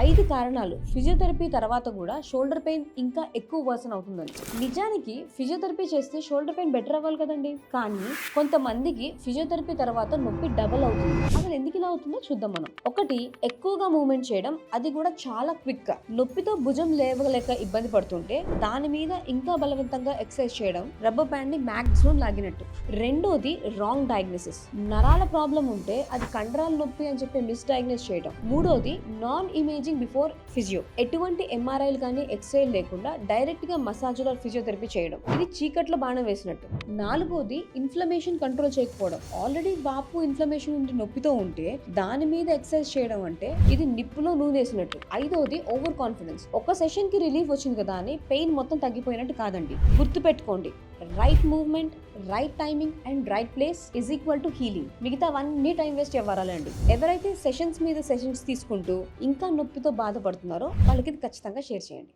5 కారణాలు ఫిజియోథెరపీ తర్వాత కూడా షోల్డర్ పెయిన్ ఇంకా ఎక్కువ వర్సన్ అవుతుందని. నిజానికి ఫిజియోథెరపీ చేస్తే షోల్డర్ పెయిన్ బెటర్ అవ్వాలి కదండి, కానీ కొంతమందికి ఫిజియోథెరపీ తర్వాత నొప్పి డబల్ అవుతుంది. అసలు ఎందుకు ఇలా అవుతుందో చూద్దాం మనం. ఒకటి, ఎక్కువగా మూవ్మెంట్ చేయడం, అది కూడా చాలా క్విక్ గా. నొప్పితో భుజం లేవలేక ఇబ్బంది పడుతుంటే దాని మీద ఇంకా బలవంతంగా ఎక్సర్సైజ్ చేయడం రబ్బర్ బ్యాండ్ ని మాక్సిమం లాగినట్టు. రెండోది, రాంగ్ డయాగ్నోసిస్. నరాల ప్రాబ్లం ఉంటే అది కండరాల నొప్పి అని చెప్పి మిస్ డయాగ్నోస్ చేయడం. మూడోది, నాన్ ఇమేజింగ్ బిఫోర్ ఫిజియో. ఎటువంటి ఎంఆర్ఐలు కానీ ఎక్స్రే లేకుండా డైరెక్ట్ గా మసాజులర్ ఫిజియోథెరపీ చేయడం. ఇది చీకట్లో బాణం వేసినట్టు. నాలుగోది, ఇన్ఫ్లమేషన్ కంట్రోల్ చేయకపోవడం. ఆల్రెడీ వాపు ఇన్ఫ్లమేషన్ ఉండి నొప్పితో ఉంటే దాని మీద ఎక్సర్సైజ్ చేయడం అంటే ఇది నిప్పులో నూనెసినట్టు. ఐదోది, ఓవర్ కాన్ఫిడెన్స్. ఒక సెషన్ కి రిలీఫ్ వచ్చింది కదా అని పెయిన్ మొత్తం తగ్గిపోయినట్టు కాదండి. గుర్తుపెట్టుకోండి, right movement, right timing and right place is equal to healing. మిగతావన్నీ టైం వేస్ట్ అవ్వాలండి. ఎవరైతే సెషన్స్ మీద సెషన్స్ తీసుకుంటూ ఇంకా నొప్పితో బాధపడుతున్నారో వాళ్ళకి ఇది ఖచ్చితంగా షేర్ చేయండి.